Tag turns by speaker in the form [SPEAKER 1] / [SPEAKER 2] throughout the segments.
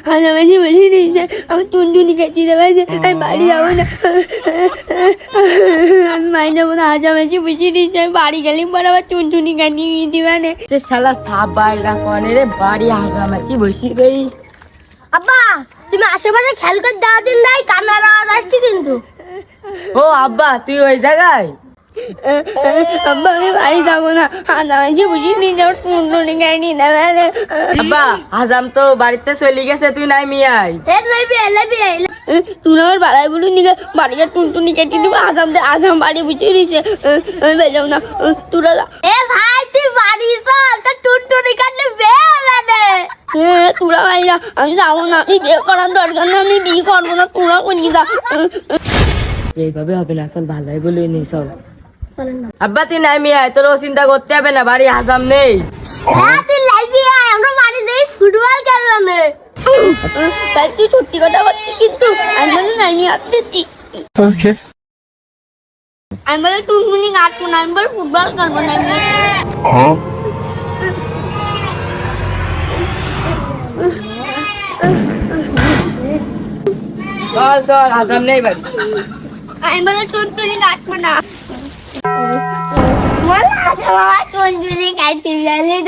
[SPEAKER 1] হাজামাজি বসে দিয়েছে আমার টুনটুনি কেটে দেবে যে আমি বাড়ি যাবো না, আমি বাড়ি যাবো না। হাজামাজি বসে দিয়েছে আমি বাড়ি গেলে পরে আবার টুনটুনি কাটিয়ে দিবে না।
[SPEAKER 2] শালা সাপ বাইরা কনে রে বাড়ি হাগামাছি বসি গই।
[SPEAKER 1] আব্বা তুমি আশেপাশে খেয়াল করে দাও দিন নাই, কান্নার আওয়াজ আসছে কিন্তু।
[SPEAKER 2] ও আব্বা তুই ওই জায়গায়?
[SPEAKER 1] আব্বা আমি বাড়ি যাবো না, হাজামাজি বসে দিয়েছে আমার টুনটুনি কাটিয়ে দেবে না।
[SPEAKER 2] আব্বা হাজাম তো বাড়িতে চলে গেছে, তুই নাই মিয়াই।
[SPEAKER 1] তুই আমার বাড়াই বলুন নিকে বাড়িতে টুনটুনি কেটে দিব, আজাম বাড়ি বুঝিয়ে দিয়েছে আমি বেজাও না তোরা। এ ভাই তুই বাড়ি চল, তোর টুনটুনি কাটলে বিয়ে হবে না। তোরা ভাই যা, আমি যাবো না, আমি বিয়ে করার দরকার না, আমি বিয়ে করবো না, তোরা করি যা।
[SPEAKER 2] এইভাবে হবে না, চল ভালোই বলি নি চল। আব্বা তুই নাই মিয়াই, তোর চিন্তা করতে হবে না, বাড়ি হাজাম নেই।
[SPEAKER 1] হ্যাঁ তুই লাইফে আয়, আমরা বাড়ি দিয়ে ফুটবল খেলবো না। তাই তুই সত্যি কথা বলছিস কিন্তু আমি বলি না আমি আসতেছি। আমি বলে টুনটুনি কাটবো না, আমি বলে ফুটবল খেলবো না।
[SPEAKER 2] চল চল হাজাম নেই বাড়ি।
[SPEAKER 1] আমি বলে টুনটুনি কাটবো না, টুনটুনি কাটতে গেলে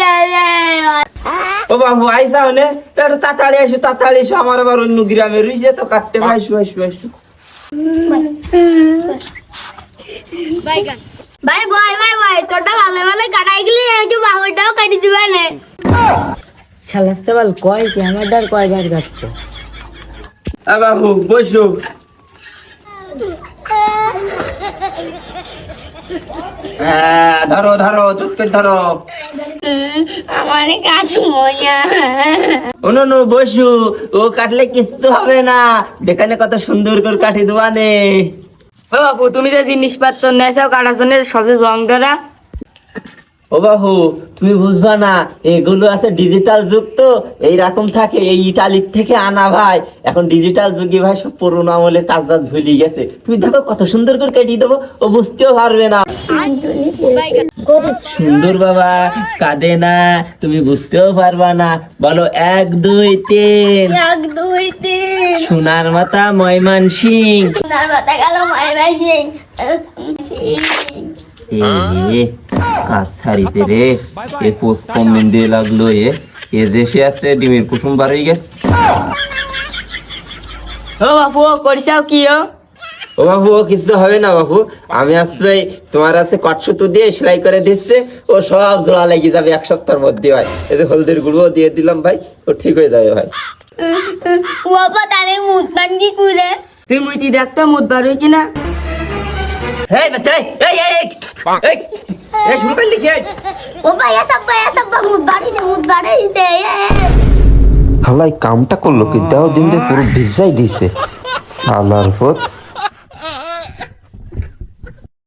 [SPEAKER 3] ও বাবু আইসা হলে তার তাড়াতাড়ি এসো আমার আবার অন্য গ্রামে রইছে তো কাটতে আইসো।
[SPEAKER 1] ভাই তোরটা ভালো ভালো কাটাই গেলি একটু বাবুটাও কাটি দিবে না।
[SPEAKER 2] শালা সবাল কয় কি আমার ডার কয়বার কাটতো।
[SPEAKER 3] বাবু বসো। ধরো চুক্তি ধরো।
[SPEAKER 1] আমার কাছে মজা।
[SPEAKER 3] নো বসু, ও কাটলে কিচ্ছু হবে না, দেখানে কত সুন্দর করে কাটি দেওয়ানে।
[SPEAKER 2] ও বাবু তুমি যে জিনিসপত্র নেছো কাটার জন্য সবচেয়ে জং ধরা।
[SPEAKER 3] ও বাবু তুমি বুঝবা না, এগুলো আছে ডিজিটাল যুগ তো এইরকম থাকে, এই ইটালির থেকে আনা ভাই। এখন ডিজিটাল যুগে ভাই সব পুরোনো আমলের কাজ বাজ ভুলে গেছে। তুমি দেখো কত সুন্দর করে কেটে দেবো, ও বুঝতেও পারবে না। সুন্দর বাবা কাঁদে না, তুমি বুঝতেও পারবা না। বলো 1 2 3।
[SPEAKER 1] 1 2 3।
[SPEAKER 3] সোনার মাথা ময়মান সিং।
[SPEAKER 1] সোনার মাথা গেল মাই সিং।
[SPEAKER 3] কার ছাড়িতে রে, এ পোস্ট কমেন্ট দিয়ে লাগলো। এ দেশে আছে ডিমের কুসুম বার হয়ে গেছে।
[SPEAKER 2] ও বাবু করিসাও কি
[SPEAKER 3] ও বাবু ও কিছু হবে না বাবু, আমি আসলে তোমার আছে কটসুতো দিয়ে সেলাই করে দিচ্ছে, ও সব জোড়া লেগে যাবে 1 সপ্তাহের মধ্যে ভাই। এই যে হলদির গুঁড়ো দিয়ে দিলাম ভাই, ও ঠিক হয়ে যাবে ভাই।
[SPEAKER 1] বাবা তাহলে মুখ বান্দি করে
[SPEAKER 2] তুই মুইতি দেখতো মুদ বার হই কিনা।
[SPEAKER 3] এই বাচ্চা এই শুরু করলি কি?
[SPEAKER 1] বাবা এসব মুখ বাড়িছে।
[SPEAKER 4] হালাই কামটা করলো কি, দেও দিন দিয়ে পুরো ভিজাই দিছে সালার পথ।